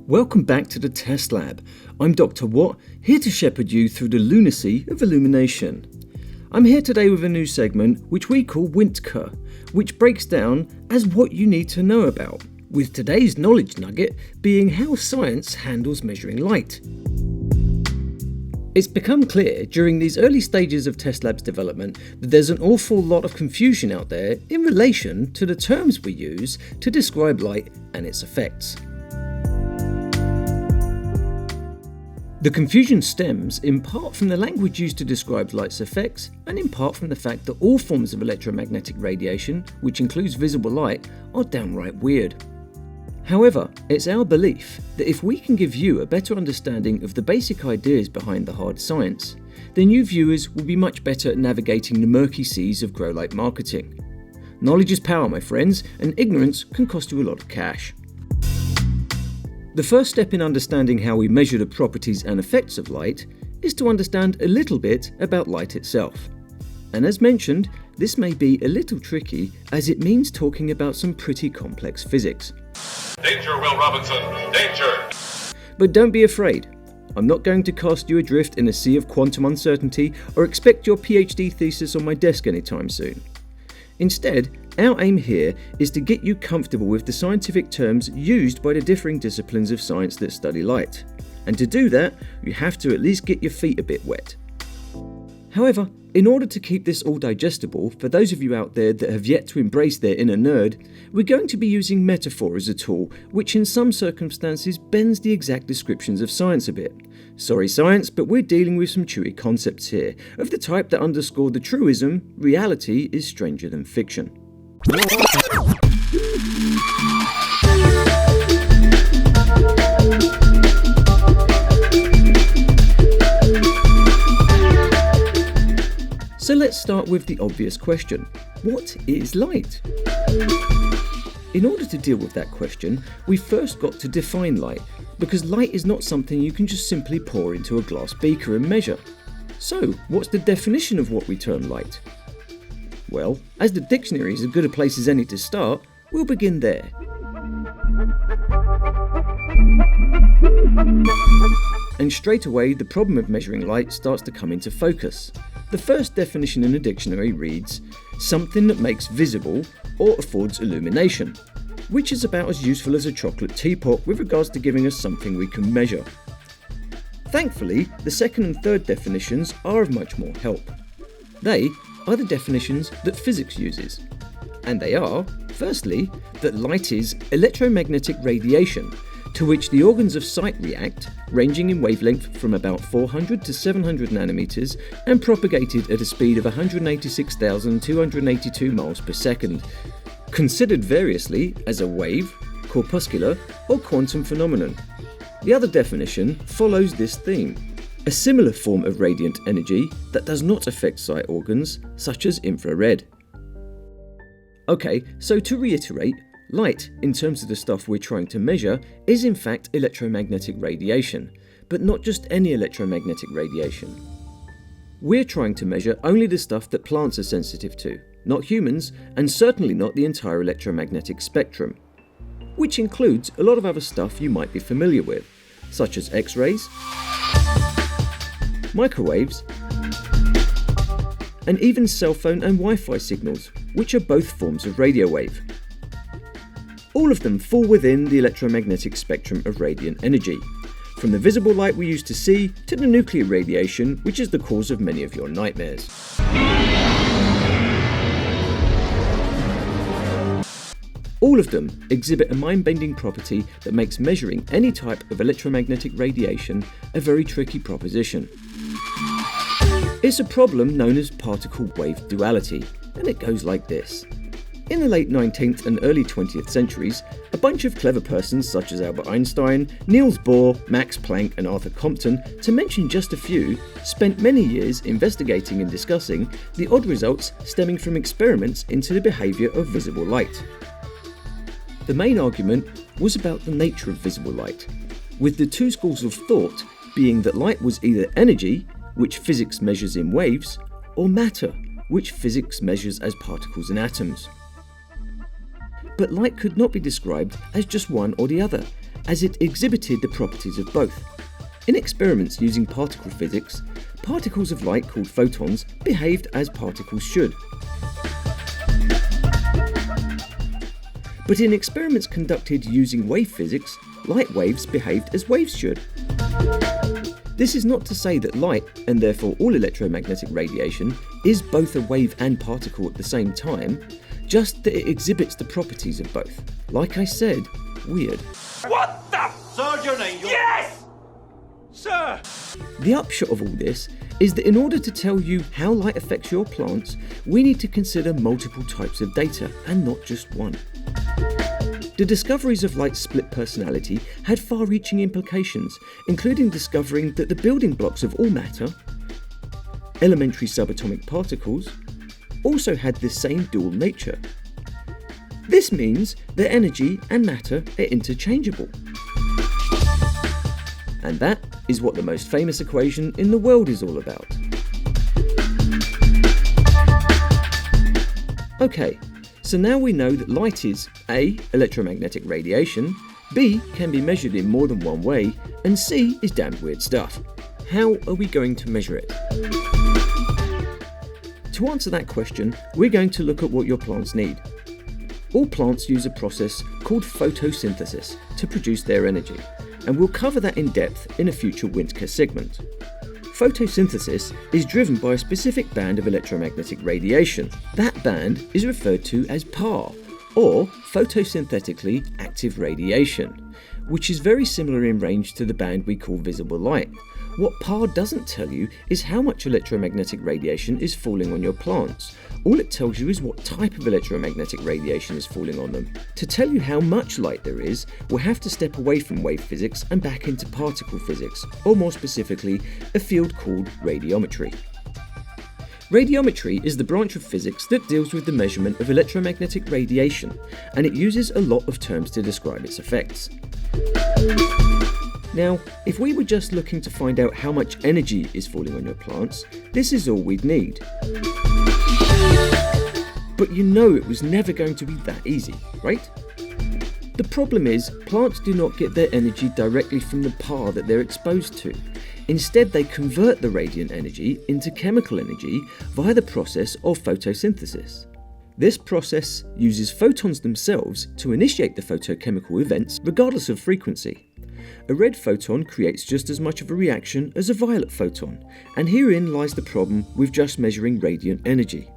Welcome back to the Test Lab. I'm Dr. Watt, here to shepherd you through the lunacy of illumination. I'm here today with a new segment which we call Wintker, which breaks down as what you need to know about, with today's knowledge nugget being how science handles measuring light. It's become clear during these early stages of Test Lab's development that there's an awful lot of confusion out there in relation to the terms we use to describe light and its effects. The confusion stems in part from the language used to describe light's effects, and in part from the fact that all forms of electromagnetic radiation, which includes visible light, are downright weird. However, it's our belief that if we can give you a better understanding of the basic ideas behind the hard science, then you viewers will be much better at navigating the murky seas of grow light marketing. Knowledge is power, my friends, and ignorance can cost you a lot of cash. The first step in understanding how we measure the properties and effects of light is to understand a little bit about light itself. And as mentioned, this may be a little tricky as it means talking about some pretty complex physics. Danger, Will Robinson! Danger! But don't be afraid. I'm not going to cast you adrift in a sea of quantum uncertainty or expect your PhD thesis on my desk anytime soon. Instead, our aim here is to get you comfortable with the scientific terms used by the differing disciplines of science that study light. And to do that, you have to at least get your feet a bit wet. However, in order to keep this all digestible, for those of you out there that have yet to embrace their inner nerd, we're going to be using metaphor as a tool, which in some circumstances bends the exact descriptions of science a bit. Sorry science, but we're dealing with some chewy concepts here, of the type that underscore the truism, reality is stranger than fiction. So let's start with the obvious question. What is light? In order to deal with that question, we've first got to define light, because light is not something you can just simply pour into a glass beaker and measure. So, what's the definition of what we term light? Well, as the dictionary is as good a place as any to start, we'll begin there. And straight away, the problem of measuring light starts to come into focus. The first definition in the dictionary reads, something that makes visible or affords illumination, which is about as useful as a chocolate teapot with regards to giving us something we can measure. Thankfully, the second and third definitions are of much more help. They are the definitions that physics uses. And they are, firstly, that light is electromagnetic radiation, to which the organs of sight react, ranging in wavelength from about 400 to 700 nanometers and propagated at a speed of 186,282 miles per second, considered variously as a wave, corpuscular, or quantum phenomenon. The other definition follows this theme, a similar form of radiant energy that does not affect sight organs, such as infrared. Okay, so to reiterate, light, in terms of the stuff we're trying to measure, is in fact electromagnetic radiation, but not just any electromagnetic radiation. We're trying to measure only the stuff that plants are sensitive to, not humans, and certainly not the entire electromagnetic spectrum, which includes a lot of other stuff you might be familiar with, such as X-rays, microwaves, and even cell phone and Wi-Fi signals, which are both forms of radio wave. All of them fall within the electromagnetic spectrum of radiant energy, from the visible light we used to see to the nuclear radiation, which is the cause of many of your nightmares. All of them exhibit a mind-bending property that makes measuring any type of electromagnetic radiation a very tricky proposition. It's a problem known as particle-wave duality, and it goes like this. In the late 19th and early 20th centuries, a bunch of clever persons such as Albert Einstein, Niels Bohr, Max Planck and Arthur Compton, to mention just a few, spent many years investigating and discussing the odd results stemming from experiments into the behaviour of visible light. The main argument was about the nature of visible light, with the two schools of thought being that light was either energy, which physics measures in waves, or matter, which physics measures as particles and atoms. But light could not be described as just one or the other, as it exhibited the properties of both. In experiments using particle physics, particles of light called photons behaved as particles should. But in experiments conducted using wave physics, light waves behaved as waves should. This is not to say that light, and therefore all electromagnetic radiation, is both a wave and particle at the same time, just that it exhibits the properties of both. Like I said, weird. What the? Sergeant Angel? Yes! Sir! The upshot of all this is that in order to tell you how light affects your plants, we need to consider multiple types of data and not just one. The discoveries of light's split personality had far-reaching implications, including discovering that the building blocks of all matter, elementary subatomic particles, also had this same dual nature. This means that energy and matter are interchangeable. And that is what the most famous equation in the world is all about. Okay, so now we know that light is A, electromagnetic radiation, B, can be measured in more than one way, and C is damn weird stuff. How are we going to measure it? To answer that question, we're going to look at what your plants need. All plants use a process called photosynthesis to produce their energy, and we'll cover that in depth in a future Windcare segment. Photosynthesis is driven by a specific band of electromagnetic radiation. That band is referred to as PAR, or photosynthetically active radiation, which is very similar in range to the band we call visible light. What PAR doesn't tell you is how much electromagnetic radiation is falling on your plants. All it tells you is what type of electromagnetic radiation is falling on them. To tell you how much light there is, we'll have to step away from wave physics and back into particle physics, or more specifically, a field called radiometry. Radiometry is the branch of physics that deals with the measurement of electromagnetic radiation, and it uses a lot of terms to describe its effects. Now, if we were just looking to find out how much energy is falling on your plants, this is all we'd need. But you know it was never going to be that easy, right? The problem is, plants do not get their energy directly from the PAR that they're exposed to. Instead, they convert the radiant energy into chemical energy via the process of photosynthesis. This process uses photons themselves to initiate the photochemical events regardless of frequency. A red photon creates just as much of a reaction as a violet photon, and herein lies the problem with just measuring radiant energy.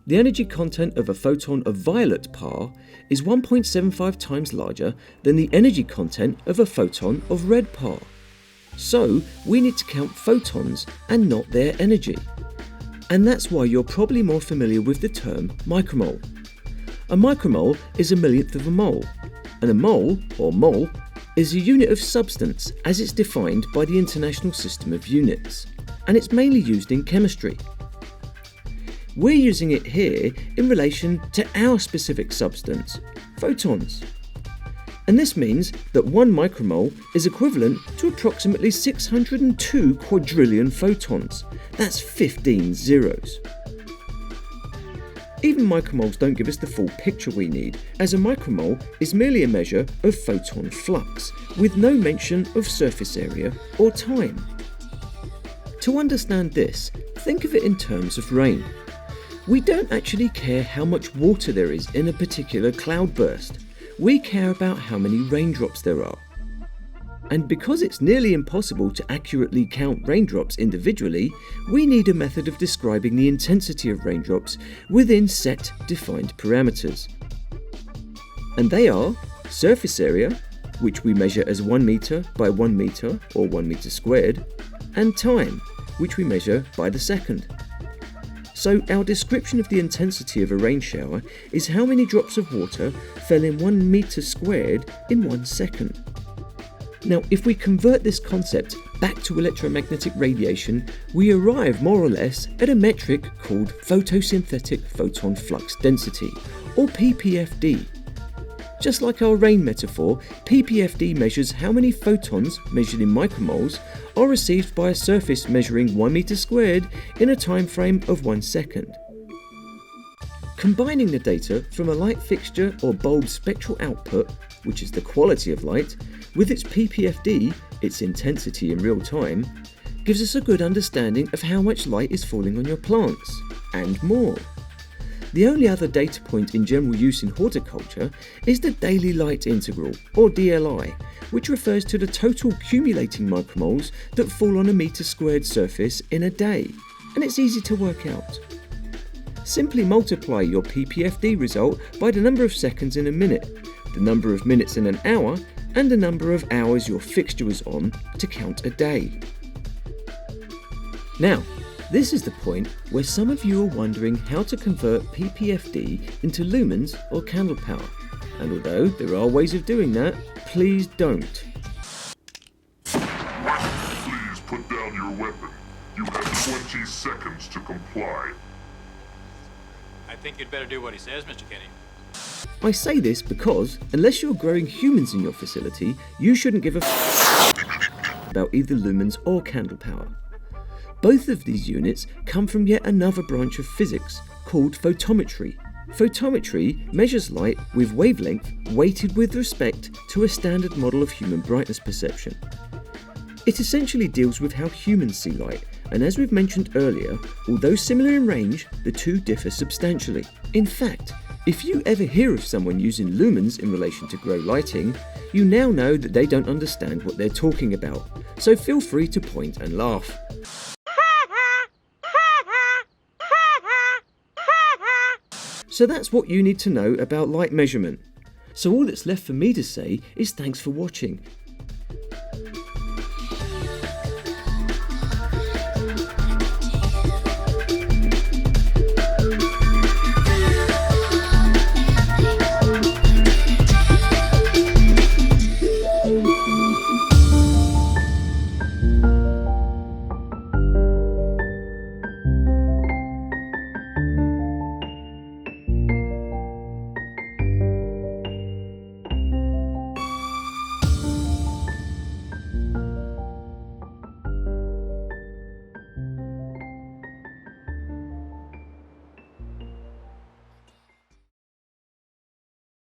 The energy content of a photon of violet PAR is 1.75 times larger than the energy content of a photon of red PAR. So we need to count photons and not their energy. And that's why you're probably more familiar with the term micromole. A micromole is a millionth of a mole, and a mole, or mole, is a unit of substance as it's defined by the International System of Units, and it's mainly used in chemistry. We're using it here in relation to our specific substance, photons. And this means that 1 micromole is equivalent to approximately 602 quadrillion photons. That's 15 zeros. Even micromoles don't give us the full picture we need, as a micromole is merely a measure of photon flux, with no mention of surface area or time. To understand this, think of it in terms of rain. We don't actually care how much water there is in a particular cloudburst. We care about how many raindrops there are. And because it's nearly impossible to accurately count raindrops individually, we need a method of describing the intensity of raindrops within set defined parameters. And they are surface area, which we measure as 1 meter by 1 meter or 1 meter squared, and time, which we measure by the second. So our description of the intensity of a rain shower is how many drops of water fell in 1 meter squared in 1 second. Now, if we convert this concept back to electromagnetic radiation, we arrive more or less at a metric called photosynthetic photon flux density, or PPFD. Just like our rain metaphor, PPFD measures how many photons, measured in micromoles, are received by a surface measuring 1 meter squared in a time frame of 1 second. Combining the data from a light fixture or bulb spectral output, which is the quality of light, with its PPFD, its intensity in real time, gives us a good understanding of how much light is falling on your plants, and more. The only other data point in general use in horticulture is the daily light integral, or DLI, which refers to the total accumulating micromoles that fall on a meter squared surface in a day, and it's easy to work out. Simply multiply your PPFD result by the number of seconds in a minute, the number of minutes in an hour, and the number of hours your fixture was on to count a day. Now, this is the point where some of you are wondering how to convert PPFD into lumens or candle power. And although there are ways of doing that, please don't. Please put down your weapon. You have 20 seconds to comply. I think you'd better do what he says, Mr. Kenny. I say this because, unless you're growing humans in your facility, you shouldn't give a about either lumens or candle power. Both of these units come from yet another branch of physics called photometry. Photometry measures light with wavelength weighted with respect to a standard model of human brightness perception. It essentially deals with how humans see light, and as we've mentioned earlier, although similar in range, the two differ substantially. In fact, if you ever hear of someone using lumens in relation to grow lighting, you now know that they don't understand what they're talking about, so feel free to point and laugh. So that's what you need to know about light measurement. So all that's left for me to say is thanks for watching,